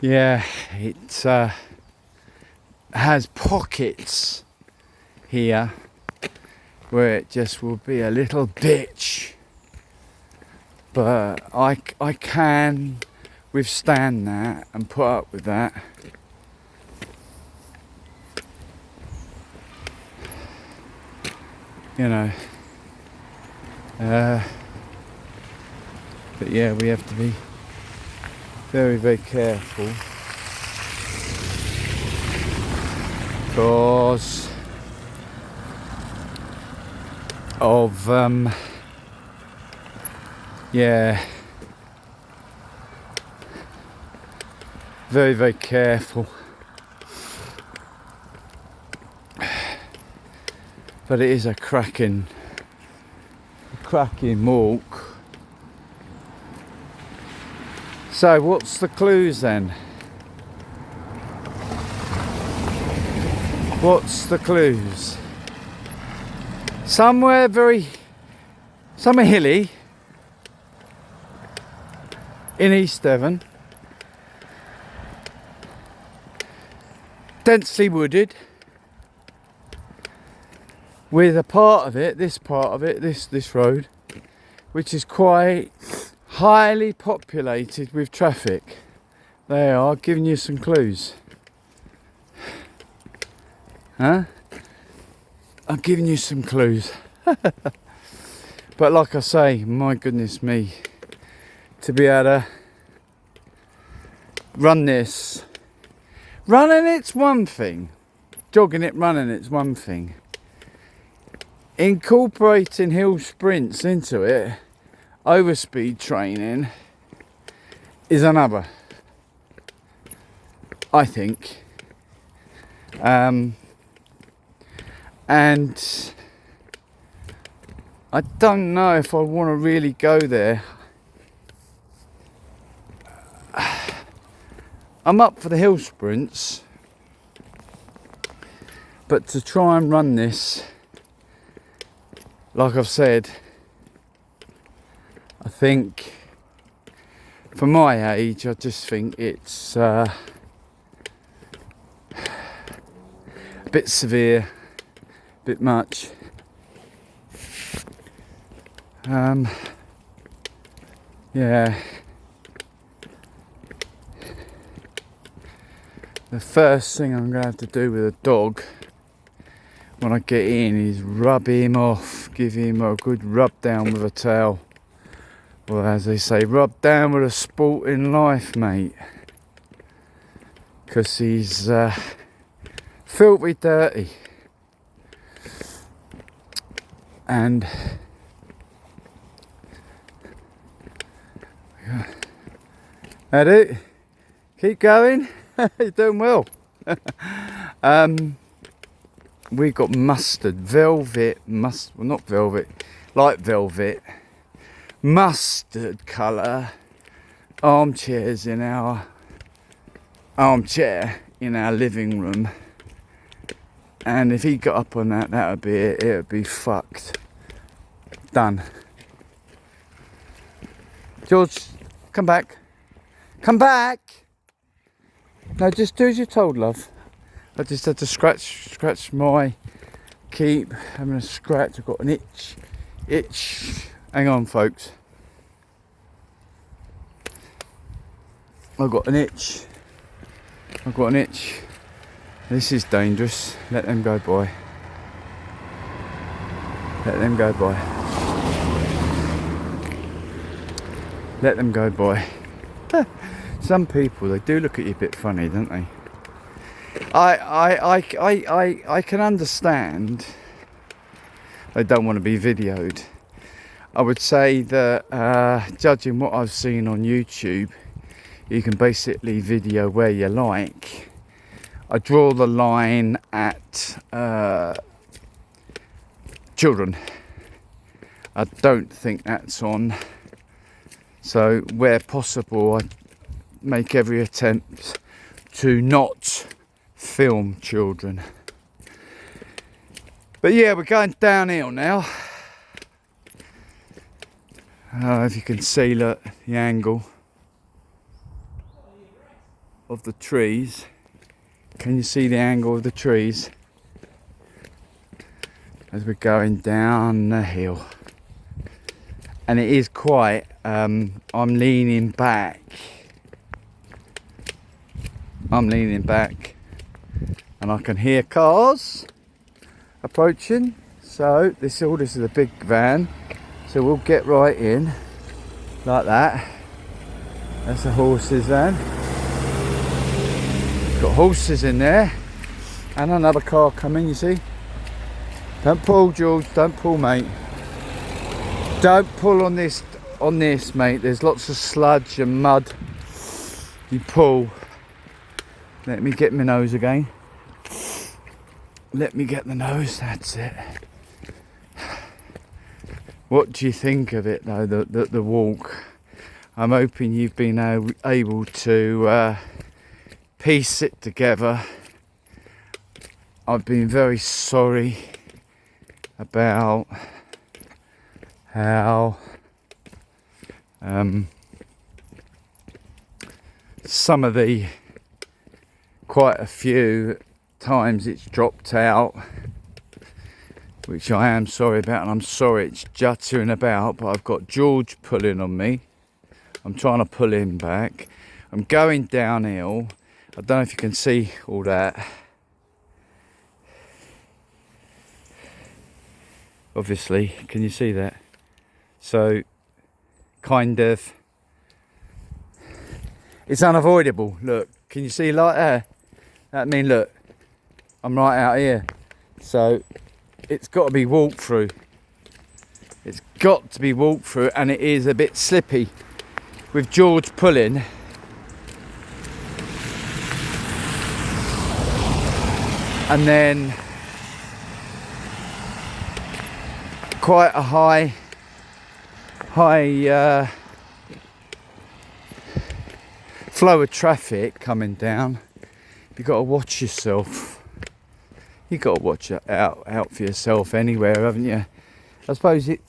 Yeah, it has pockets here where it just will be a little bitch, but I can withstand that and put up with that. You know, but yeah, we have to be very, very careful, because of yeah, very, very careful. But it is a cracking walk. So what's the clues then? What's the clues? Somewhere hilly in East Devon, densely wooded, with a part of it, this road, which is quite highly populated with traffic. They are giving you some clues. Huh? I'm giving you some clues. But like I say, my goodness me, to be able to run this, running it's one thing, jogging it, running it's one thing. Incorporating hill sprints into it, overspeed training, is another, I think. And I don't know if I want to really go there. I'm up for the hill sprints, but to try and run this, like I've said, I think for my age, I just think it's a bit severe, a bit much. Yeah. The first thing I'm going to have to do with a dog when I get in is rub him off, give him a good rub down with a towel. Or as they say, rub down with a sporting life, mate. Because he's filthy dirty. And that it. Keep going. You're doing well. We got mustard, velvet, well not velvet, light velvet, mustard colour armchairs in our armchair in our living room. And if he got up on that, that would be it. It would be fucked. Done. George, come back. Come back. No, just do as you're told, love. I just had to scratch my keep having a scratch. I've got an itch. Hang on, folks. I've got an itch. This is dangerous. Let them go by. Let them go by. Let them go by. Some people, they do look at you a bit funny, don't they? I can understand they don't want to be videoed. I would say that judging what I've seen on YouTube, you can basically video where you like. I draw the line at children. I don't think that's on. So where possible, I make every attempt to not film children. But yeah, we're going downhill now. If you can see, look, the angle. of the trees. Can you see the angle of the trees as we're going down the hill? And it is quite, I'm leaning back. And I can hear cars approaching. So this is a big van. So we'll get right in like that. That's a horses van. Got horses in there. And another car coming, you see. Don't pull, George, don't pull, mate. Don't pull on this, mate. There's lots of sludge and mud. You pull. Let me get my nose again. Let me get the nose, that's it. What do you think of it though, the walk? I'm hoping you've been able to piece it together. I've been very sorry about how some of the, quite a few times it's dropped out, which I am sorry about, and I'm sorry it's juttering about, but I've got George pulling on me. I'm trying to pull him back. I'm going downhill. I don't know if you can see all that. Obviously, can you see that? So, kind of, it's unavoidable. Look, can you see like there? That mean, look, I'm right out here. So, it's got to be walked through. It's got to be walked through, and it is a bit slippy. With George pulling, and then quite a high flow of traffic coming down. You've got to watch yourself. You've got to watch out for yourself anywhere, haven't you? I suppose it,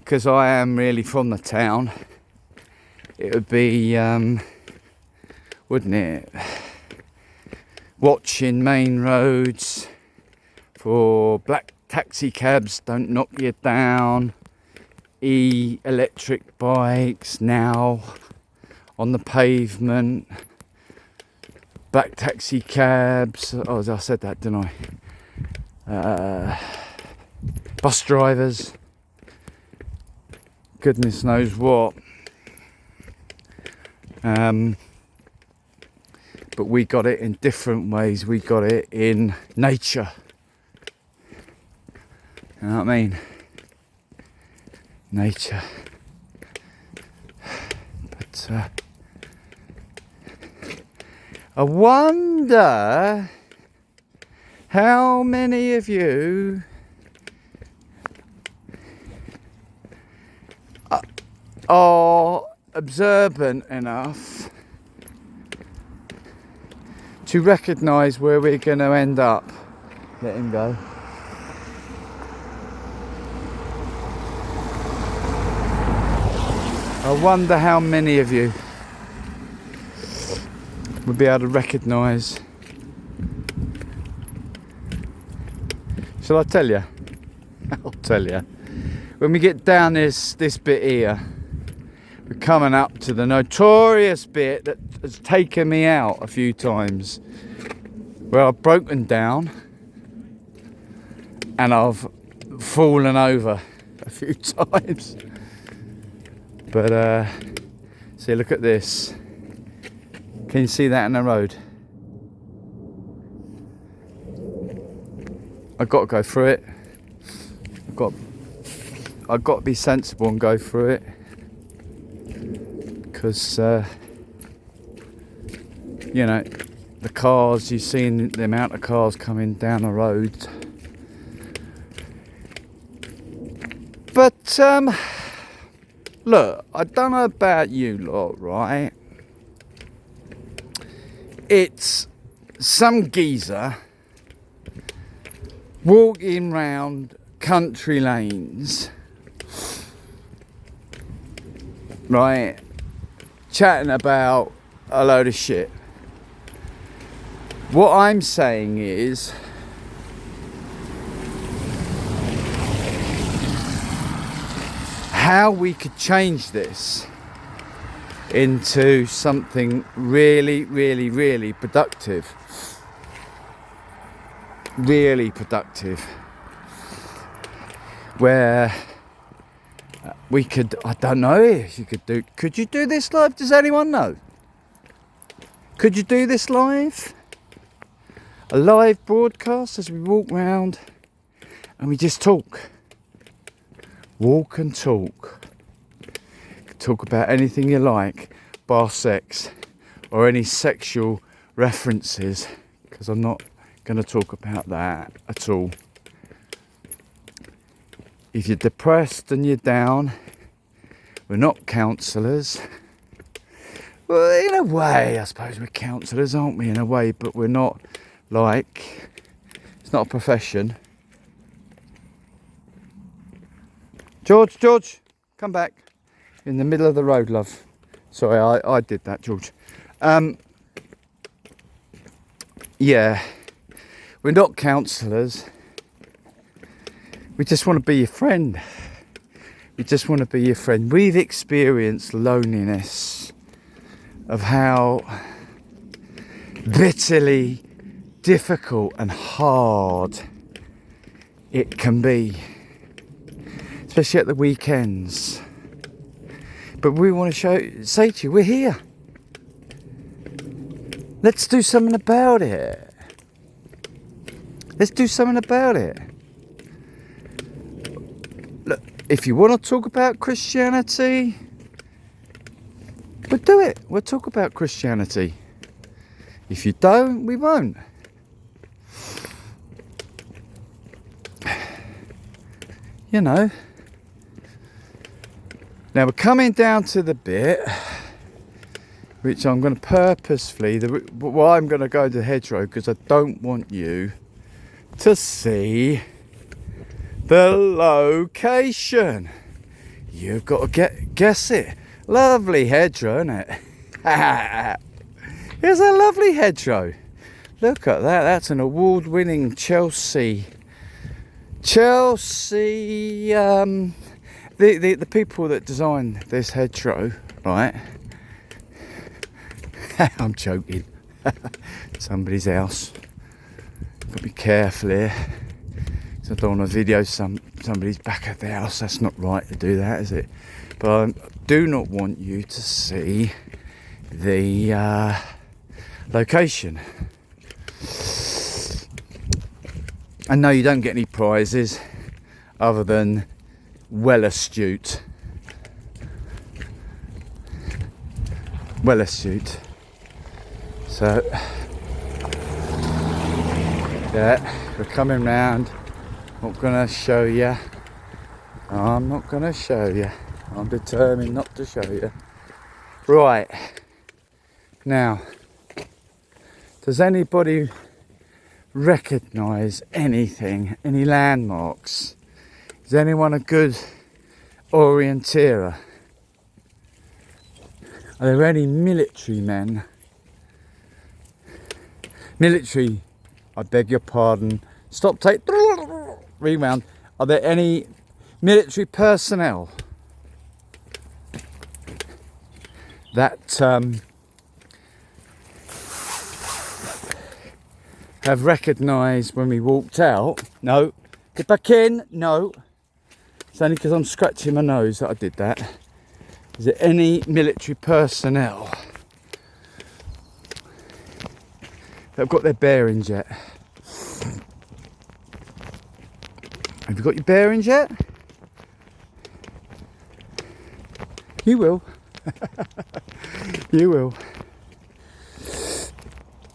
because I am really from the town, it would be, wouldn't it? Watching main roads for black taxi cabs, don't knock you down. Electric bikes now on the pavement. Black taxi cabs. Oh, I said that, didn't I? Bus drivers. Goodness knows what. But we got it in different ways. We got it in nature. You know what I mean? Nature. But I wonder how many of you are observant enough to recognise where we're going to end up. Let him go. I wonder how many of you would be able to recognise. Shall I tell you? I'll tell you. When we get down this bit here, we're coming up to the notorious bit that has taken me out a few times, where I've broken down and I've fallen over a few times. But see, look at this. Can you see that in the road? I've got to go through it. I've got to be sensible and go through it, because you know, the cars, you've seen the amount of cars coming down the road. But look, I don't know about you lot, right? It's some geezer walking round country lanes, right, chatting about a load of shit. What I'm saying is, how we could change this into something really, really, really productive. Really productive. Where we could, I don't know if you could you do this live? Does anyone know? Could you do this live? A live broadcast as we walk round and we just talk. Walk and talk. Talk about anything you like, bar sex, or any sexual references, because I'm not going to talk about that at all. If you're depressed and you're down, we're not counsellors. Well, in a way, I suppose we're counsellors, aren't we, in a way, but we're not like, it's not a profession. George, come back. In the middle of the road, love. Sorry, I did that, George. Yeah, we're not counsellors. We just want to be your friend. We just want to be your friend. We've experienced loneliness, of how bitterly difficult and hard it can be, especially at the weekends. But we want to say to you, we're here. Let's do something about it. Let's do something about it. Look, if you want to talk about Christianity, we'll do it. We'll talk about Christianity. If you don't, we won't. You know. Now we're coming down to the bit which I'm going to purposefully, why I'm going to go to the hedgerow, because I don't want you to see the location. You've got to guess it. Lovely hedgerow, isn't it? It's a lovely hedgerow. Look at that. That's an award-winning Chelsea. The people that designed this hedgerow, right? I'm joking. Somebody's house. Got to be careful here. So I don't want to video somebody's back at the house. That's not right to do that, is it? But I do not want you to see the location. And no, you don't get any prizes other than well astute. So yeah, we're coming round. Not gonna show you. I'm not gonna show you. I'm determined not to show you. Right. Now, does anybody recognise anything, any landmarks? Is anyone a good orienteer? Are there any military men? Military, I beg your pardon. Stop, take, rewound. Are there any military personnel that have recognised when we walked out? No. Get back in. No. It's only because I'm scratching my nose that I did that. Is there any military personnel that have got their bearings yet? Have you got your bearings yet? You will. You will.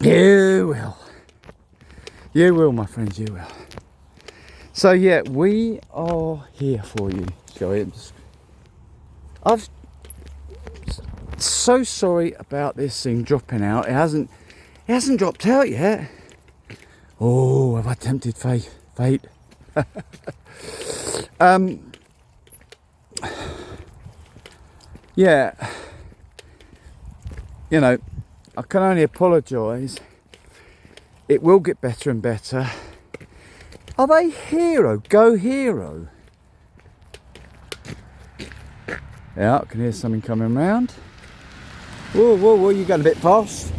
You will. You will, my friends, you will. So yeah, we are here for you. I'm so sorry about this thing dropping out. It hasn't dropped out yet. Oh, have I tempted fate? Yeah. You know, I can only apologise. It will get better and better. Are they hero? Go hero. Yeah, I can hear something coming round. Whoa, whoa, whoa, you going a bit fast.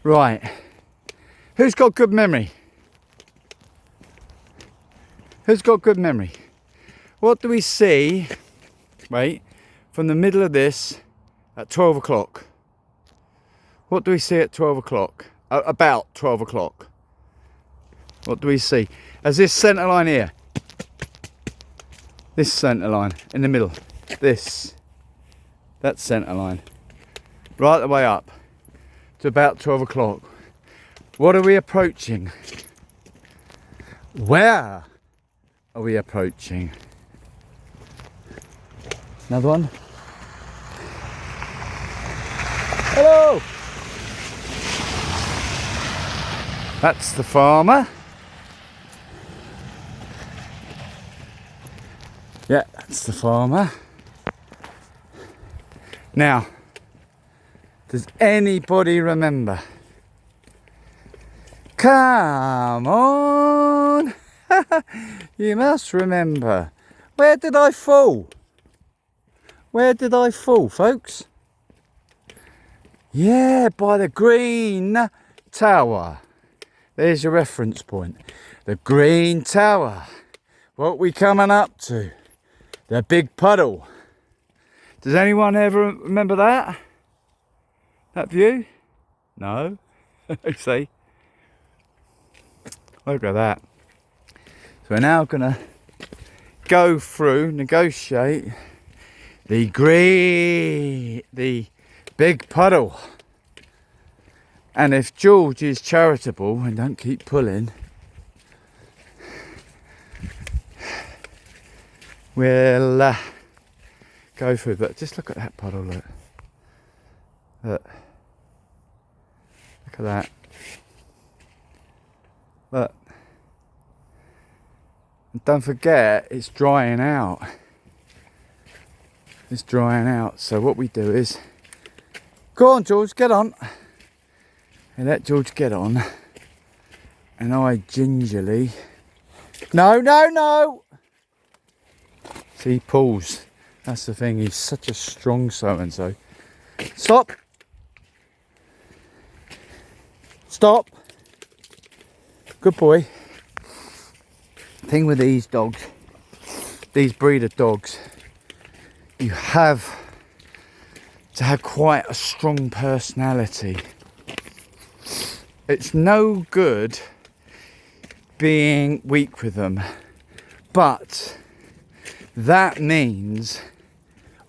Right. Who's got good memory? Who's got good memory? What do we see, wait, from the middle of this at 12 o'clock? What do we see at 12 o'clock? About 12 o'clock. What do we see? As this centre line here. This centre line in the middle. This. That centre line. Right the way up to about 12 o'clock. What are we approaching? Where are we approaching? Another one. Hello! That's the farmer. Yeah, that's the farmer. Now, does anybody remember? Come on! You must remember. Where did I fall? Where did I fall, folks? Yeah, by the green tower. There's your reference point. The green tower. What we coming up to? The big puddle. Does anyone ever remember that? That view? No? See? Look at that. So we're now going to go through, negotiate the big puddle. And if George is charitable and don't keep pulling, we'll go through. But just look at that puddle, look. Look at that. Look. And don't forget, it's drying out. It's drying out. So what we do is, go on, George, get on. And let George get on. And I gingerly, no. See, he pulls. That's the thing. He's such a strong so-and-so. Stop. Stop. Good boy. Thing with these dogs, these breed of dogs, you have to have quite a strong personality. It's no good being weak with them, but that means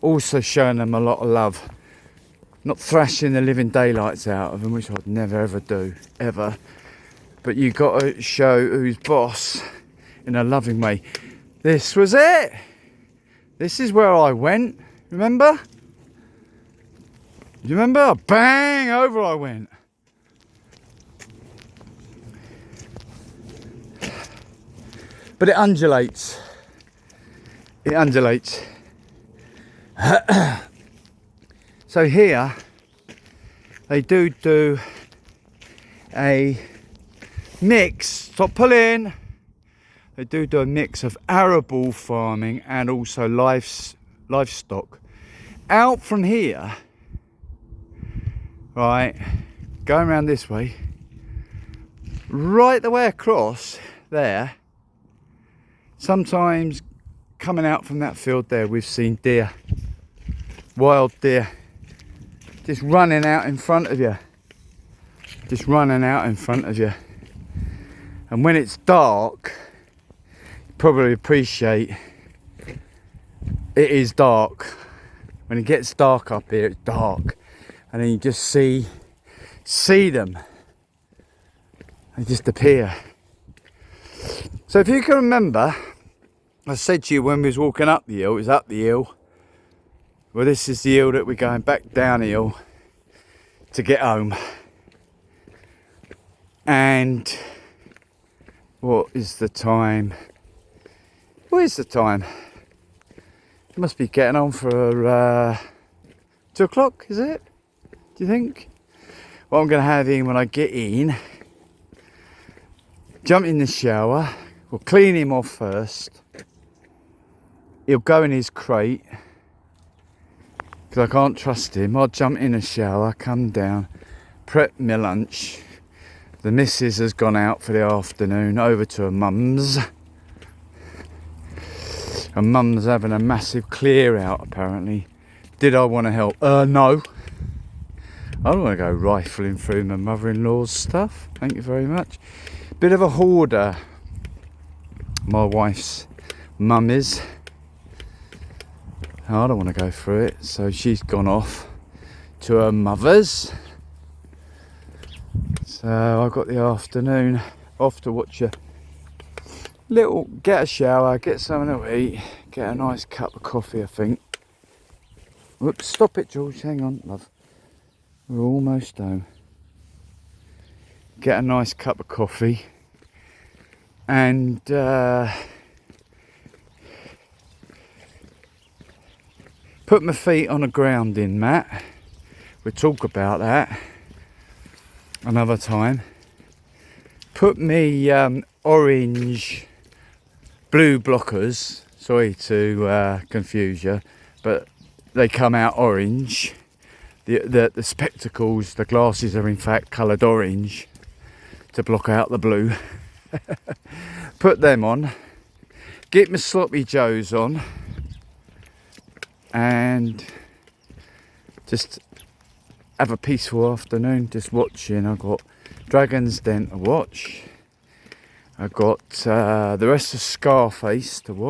also showing them a lot of love, not thrashing the living daylights out of them, which I'd never ever do, ever. But you got to show who's boss in a loving way. This was it. This is where I went. Remember? Do you remember? Bang! Over I went. But it undulates. It undulates. So here they do a mix. Stop pulling. They do a mix of arable farming and also livestock. Out from here, right, going around this way, right the way across there. Sometimes coming out from that field there, we've seen deer, wild deer, just running out in front of you. Just running out in front of you. And when it's dark, you probably appreciate it is dark. When it gets dark up here, it's dark. And then you just see them. They just appear. So if you can remember, I said to you when we was walking up the hill, it was up the hill. Well, this is the hill that we're going back down the hill to get home. And what is the time? What is the time? It must be getting on for 2 o'clock, is it? Do you think? What I'm going to have in when I get in, jump in the shower, we'll clean him off first. He'll go in his crate, because I can't trust him. I'll jump in the shower, come down, prep my lunch. The missus has gone out for the afternoon, over to her mum's. Her mum's having a massive clear out apparently. Did I want to help? No. I don't want to go rifling through my mother-in-law's stuff. Thank you very much. Bit of a hoarder, my wife's mum is. I don't want to go through it, so she's gone off to her mother's. So I've got the afternoon off to watch a little, get a shower, get something to eat, get a nice cup of coffee, I think. Whoops, stop it, George, hang on, love. We're almost home. Get a nice cup of coffee and put my feet on a grounding mat. We'll talk about that another time. Put me orange blue blockers, sorry to confuse you, but they come out orange. The spectacles, the glasses are in fact coloured orange to block out the blue. Put them on, get my sloppy joes on, and just have a peaceful afternoon just watching. I've got Dragon's Den to watch. I've got the rest of Scarface to watch.